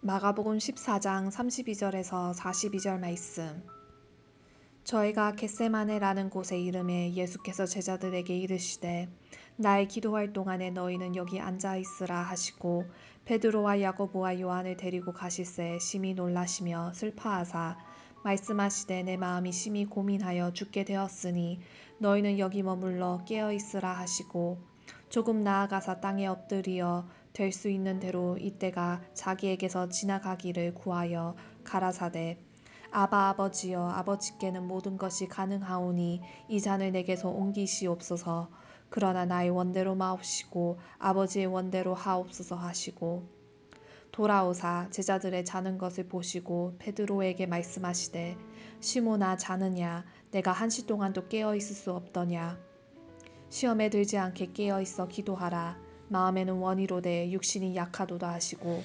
마가복음 14장 32절에서 42절 말씀. 저희가 겟세마네라는 곳에 이르매 예수께서 제자들에게 이르시되 나의 기도할 동안에 너희는 여기 앉아 있으라 하시고 베드로와 야고보와 요한을 데리고 가실새 심히 놀라시며 슬퍼하사 말씀하시되 내 마음이 심히 고민하여 죽게 되었으니 너희는 여기 머물러 깨어 있으라 하시고 조금 나아가사 땅에 엎드리어 될 수 있는 대로 이때가 자기에게서 지나가기를 구하여 가라사대 아바 아버지여 아버지께는 모든 것이 가능하오니 이 잔을 내게서 옮기시옵소서. 그러나 나의 원대로 마옵시고 아버지의 원대로 하옵소서 하시고 돌아오사 제자들의 자는 것을 보시고 베드로에게 말씀하시되 시몬아 자느냐 내가 한시 동안도 깨어 있을 수 없더냐. 시험에 들지 않게 깨어 있어 기도하라. 마음에는 원이로되 육신이 약하도다 하시고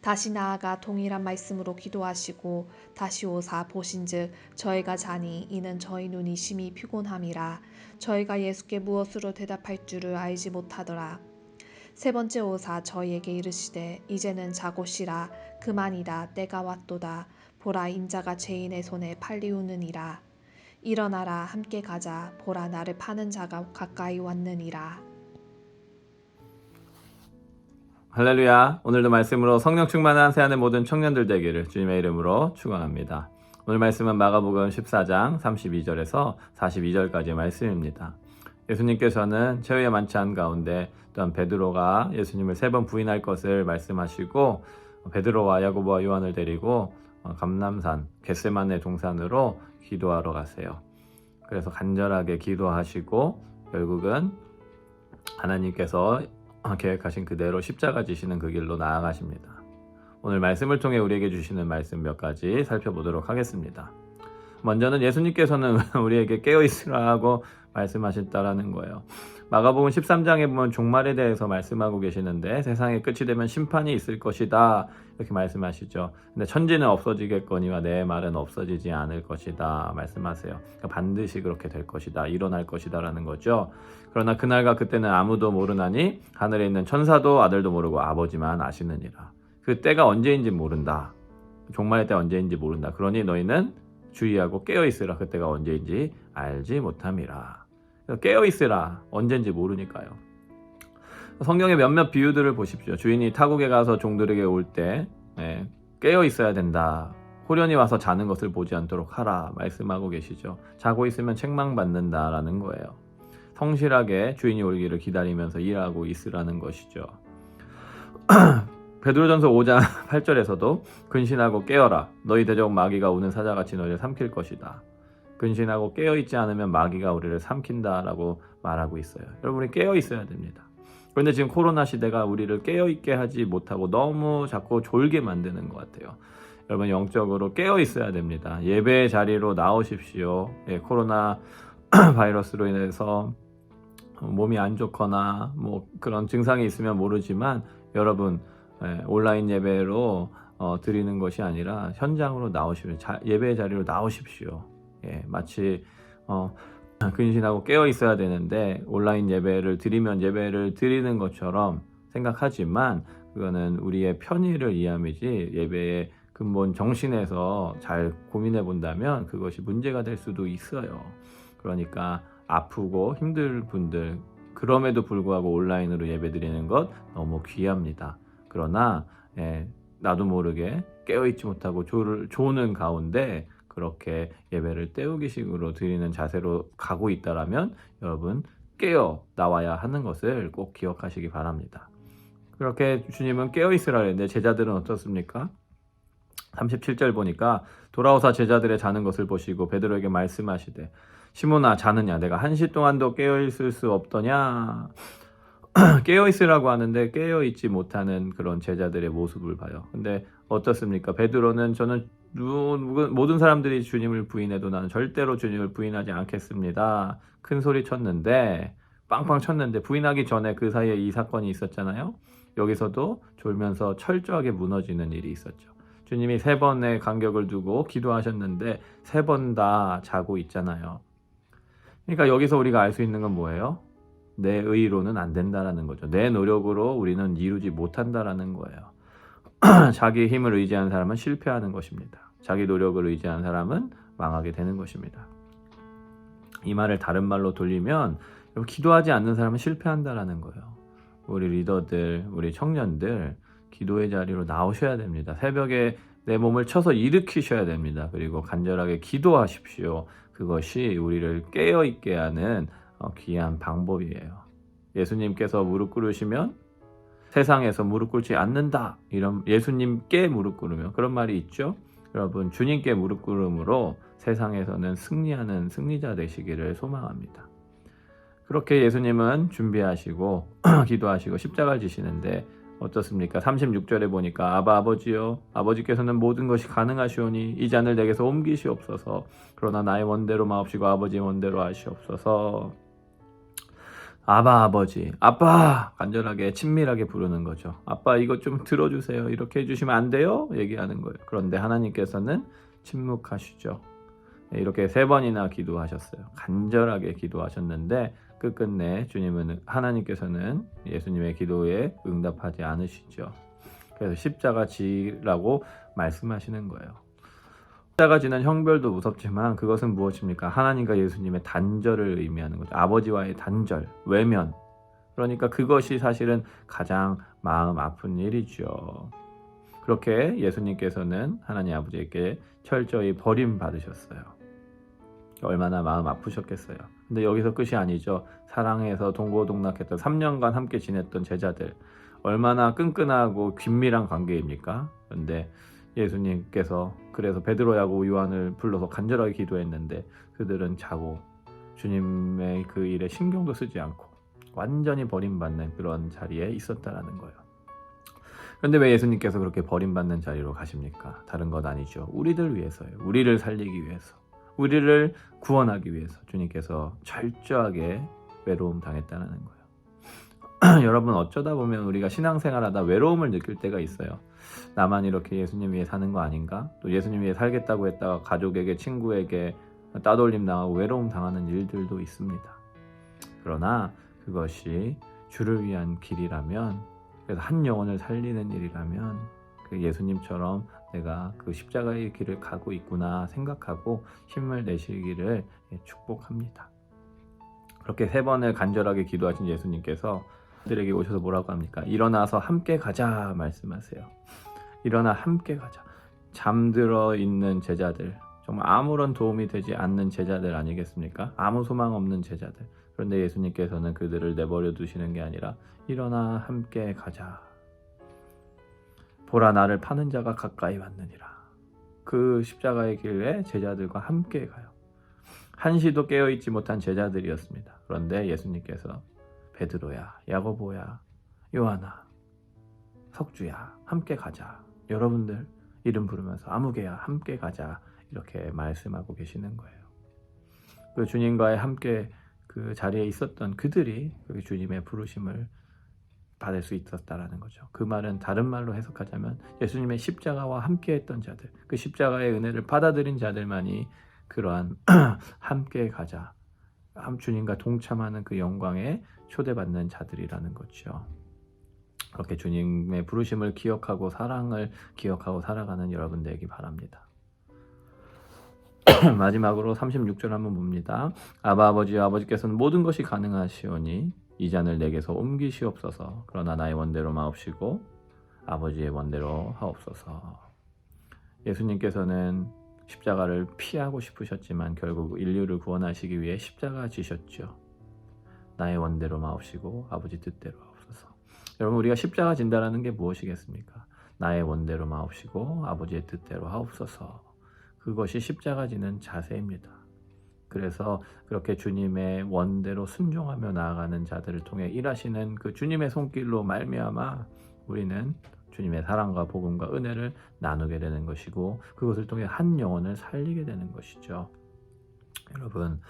다시 나아가 동일한 말씀으로 기도하시고 다시 오사 보신즉 저희가 자니 이는 저희 눈이 심히 피곤함이라. 저희가 예수께 무엇으로 대답할 줄을 알지 못하더라. 세 번째 오사 저희에게 이르시되 이제는 자고 쉬라. 그만이다. 때가 왔도다. 보라 인자가 죄인의 손에 팔리우느니라. 일어나라 함께 가자. 보라 나를 파는 자가 가까이 왔느니라. 할렐루야. 오늘도 말씀으로 성령 충만한 새하늘 모든 청년들 되기를 주님의 이름으로 축원합니다. 오늘 말씀은 마가복음 14장 32절에서 42절까지의 말씀입니다. 예수님께서는 최후의 만찬 가운데 또한 베드로가 예수님을 3번 부인할 것을 말씀하시고 베드로와 야고보와 요한을 데리고 감람산 겟세마네 동산으로 기도하러 가세요. 그래서 간절하게 기도하시고 결국은 하나님께서 계획하신 그대로 십자가 지시는 그 길로 나아가십니다. 오늘 말씀을 통해 우리에게 주시는 말씀 몇 가지 살펴보도록 하겠습니다. 먼저는 예수님께서는 우리에게 깨어있으라 하고 말씀하셨다라는 거예요. 마가복음 13장에 보면 종말에 대해서 말씀하고 계시는데 세상의 끝이 되면 심판이 있을 것이다 이렇게 말씀하시죠. 근데 천지는 없어지겠거니와 내 말은 없어지지 않을 것이다 말씀하세요. 그러니까 반드시 그렇게 될 것이다, 일어날 것이다 라는 거죠. 그러나 그날과 그때는 아무도 모르나니 하늘에 있는 천사도 아들도 모르고 아버지만 아시느니라. 그 때가 언제인지 모른다. 종말의 때 언제인지 모른다. 그러니 너희는 주의하고 깨어있으라. 그때가 언제인지 알지 못함이라. 깨어있으라. 언제인지 모르니까요. 성경의 몇몇 비유들을 보십시오. 주인이 타국에 가서 종들에게 올 때 깨어있어야 된다. 호련히 와서 자는 것을 보지 않도록 하라 말씀하고 계시죠. 자고 있으면 책망받는다라는 거예요. 성실하게 주인이 오기를 기다리면서 일하고 있으라는 것이죠. 베드로전서 5장 8절에서도 근신하고 깨어라. 너희 대적 마귀가 우는 사자같이 너희를 삼킬 것이다. 근신하고 깨어있지 않으면 마귀가 우리를 삼킨다라고 말하고 있어요. 여러분이 깨어있어야 됩니다. 그런데 지금 코로나 시대가 우리를 깨어있게 하지 못하고 너무 자꾸 졸게 만드는 것 같아요. 여러분 영적으로 깨어있어야 됩니다. 예배의 자리로 나오십시오. 코로나 바이러스로 인해서 몸이 안 좋거나 뭐 그런 증상이 있으면 모르지만 여러분 온라인 예배로 드리는 것이 아니라 현장으로 나오십시오. 예배의 자리로 나오십시오. 마치 근신하고 깨어 있어야 되는데 온라인 예배를 드리면 예배를 드리는 것처럼 생각하지만 그거는 우리의 편의를 위함이지 예배의 근본 정신에서 잘 고민해 본다면 그것이 문제가 될 수도 있어요. 그러니까 아프고 힘들 분들 그럼에도 불구하고 온라인으로 예배 드리는 것 너무 귀합니다. 그러나 나도 모르게 깨어있지 못하고 조는 가운데 그렇게 예배를 때우기식으로 드리는 자세로 가고 있다라면 여러분 깨어 나와야 하는 것을 꼭 기억하시기 바랍니다. 그렇게 주님은 깨어있으라 했는데 제자들은 어떻습니까? 37절 보니까 돌아오사 제자들의 자는 것을 보시고 베드로에게 말씀하시되 시몬아 자느냐 내가 한시 동안도 깨어있을 수 없더냐. 깨어있으라고 하는데 깨어있지 못하는 그런 제자들의 모습을 봐요. 근데 어떻습니까? 베드로는 저는 모든 사람들이 주님을 부인해도 나는 절대로 주님을 부인하지 않겠습니다. 큰 소리 쳤는데 빵빵 쳤는데 부인하기 전에 그 사이에 이 사건이 있었잖아요. 여기서도 졸면서 철저하게 무너지는 일이 있었죠. 주님이 3번의 간격을 두고 기도하셨는데 3번 다 자고 있잖아요. 그러니까 여기서 우리가 알 수 있는 건 뭐예요? 내 의로는 안 된다라는 거죠. 내 노력으로 우리는 이루지 못한다라는 거예요. 자기 힘을 의지하는 사람은 실패하는 것입니다. 자기 노력을 의지하는 사람은 망하게 되는 것입니다. 이 말을 다른 말로 돌리면 기도하지 않는 사람은 실패한다라는 거예요. 우리 리더들, 우리 청년들 기도의 자리로 나오셔야 됩니다. 새벽에 내 몸을 쳐서 일으키셔야 됩니다. 그리고 간절하게 기도하십시오. 그것이 우리를 깨어있게 하는 귀한 방법이에요. 예수님께서 무릎 꿇으시면 세상에서 무릎 꿇지 않는다. 이런 예수님께 무릎 꿇으면 그런 말이 있죠. 여러분 주님께 무릎 꿇음으로 세상에서는 승리하는 승리자 되시기를 소망합니다. 그렇게 예수님은 준비하시고 기도하시고 십자가를 지시는데 어떻습니까? 36절에 보니까 아바 아버지여 아버지께서는 모든 것이 가능하시오니 이 잔을 내게서 옮기시옵소서. 그러나 나의 원대로 마옵시고 아버지의 원대로 하시옵소서. 아바 아버지, 아빠 간절하게 친밀하게 부르는 거죠. 아빠 이것 좀 들어주세요. 이렇게 해주시면 안 돼요? 얘기하는 거예요. 그런데 하나님께서는 침묵하시죠. 이렇게 3번이나 기도하셨어요. 간절하게 기도하셨는데 끝끝내 주님은 하나님께서는 예수님의 기도에 응답하지 않으시죠. 그래서 십자가 지라고 말씀하시는 거예요. 십자가 지는 형벌도 무섭지만 그것은 무엇입니까? 하나님과 예수님의 단절을 의미하는 거죠. 아버지와의 단절, 외면. 그러니까 그것이 사실은 가장 마음 아픈 일이죠. 그렇게 예수님께서는 하나님 아버지에게 철저히 버림받으셨어요. 얼마나 마음 아프셨겠어요. 근데 여기서 끝이 아니죠. 사랑해서 동고동락했던 3년간 함께 지냈던 제자들 얼마나 끈끈하고 긴밀한 관계입니까? 그런데 예수님께서 그래서 베드로하고 요한을 불러서 간절하게 기도했는데 그들은 자고 주님의 그 일에 신경도 쓰지 않고 완전히 버림받는 그런 자리에 있었다라는 거예요. 그런데 왜 예수님께서 그렇게 버림받는 자리로 가십니까? 다른 것 아니죠. 우리들 위해서예요. 우리를 살리기 위해서. 우리를 구원하기 위해서 주님께서 철저하게 외로움 당했다는 거예요. 여러분 어쩌다 보면 우리가 신앙생활하다 외로움을 느낄 때가 있어요. 나만 이렇게 예수님 위해 사는 거 아닌가? 또 예수님 위해 살겠다고 했다가 가족에게 친구에게 따돌림 당하고 외로움 당하는 일들도 있습니다. 그러나 그것이 주를 위한 길이라면 그래서 한 영혼을 살리는 일이라면 그 예수님처럼 내가 그 십자가의 길을 가고 있구나 생각하고 힘을 내시기를 축복합니다. 그렇게 3번을 간절하게 기도하신 예수님께서 들에게 오셔서 뭐라고 합니까? 일어나서 함께 가자 말씀하세요. 일어나 함께 가자. 잠들어 있는 제자들, 정말 아무런 도움이 되지 않는 제자들 아니겠습니까? 아무 소망 없는 제자들. 그런데 예수님께서는 그들을 내버려 두시는 게 아니라 일어나 함께 가자. 보라 나를 파는 자가 가까이 왔느니라. 그 십자가의 길에 제자들과 함께 가요. 한시도 깨어있지 못한 제자들이었습니다. 그런데 예수님께서 베드로야, 야고보야, 요한아, 석주야 함께 가자. 여러분들 이름 부르면서 아무개야 함께 가자. 이렇게 말씀하고 계시는 거예요. 그 주님과의 함께 그 자리에 있었던 그들이 그 주님의 부르심을 받을 수 있었다라는 거죠. 그 말은 다른 말로 해석하자면 예수님의 십자가와 함께했던 자들, 그 십자가의 은혜를 받아들인 자들만이 그러한 함께 가자, 주님과 동참하는 그 영광에 초대받는 자들이라는 거죠. 그렇게 주님의 부르심을 기억하고 사랑을 기억하고 살아가는 여러분 되기 바랍니다. 마지막으로 36절 한번 봅니다. 아바 아버지여 아버지께서는 모든 것이 가능하시오니 이 잔을 내게서 옮기시옵소서. 그러나 나의 원대로 마옵시고 아버지의 원대로 하옵소서. 예수님께서는 십자가를 피하고 싶으셨지만 결국 인류를 구원하시기 위해 십자가 지셨죠. 나의 원대로 마옵시고 아버지 뜻대로 하옵소서. 여러분 우리가 십자가 진다라는 게 무엇이겠습니까? 나의 원대로 마옵시고 아버지의 뜻대로 하옵소서. 그것이 십자가 지는 자세입니다. 그래서 그렇게 주님의 원대로 순종하며 나아가는 자들을 통해 일하시는 그 주님의 손길로 말미암아 우리는 주님의 사랑과 복음과 은혜를 나누게 되는 것이고 그것을 통해 한 영혼을 살리게 되는 것이죠. 여러분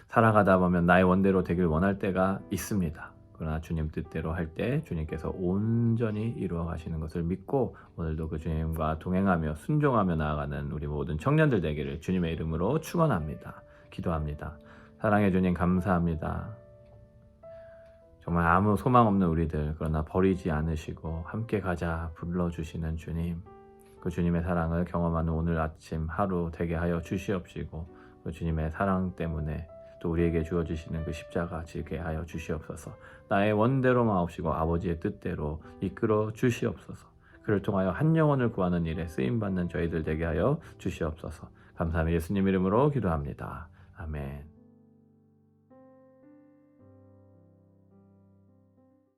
살아가다 보면 나의 원대로 되길 원할 때가 있습니다. 그러나 주님 뜻대로 할 때 주님께서 온전히 이루어 가시는 것을 믿고 오늘도 그 주님과 동행하며 순종하며 나아가는 우리 모든 청년들 되기를 주님의 이름으로 축원합니다. 기도합니다. 사랑해 주님 감사합니다. 정말 아무 소망 없는 우리들, 그러나 버리지 않으시고 함께 가자 불러주시는 주님, 그 주님의 사랑을 경험하는 오늘 아침 하루 되게 하여 주시옵시고, 그 주님의 사랑 때문에 또 우리에게 주어주시는 그 십자가 지게 하여 주시옵소서. 나의 원대로 마옵시고 아버지의 뜻대로 이끌어 주시옵소서. 그를 통하여 한 영혼을 구하는 일에 쓰임받는 저희들 되게 하여 주시옵소서. 감사합니다. 예수님 이름으로 기도합니다. 아멘.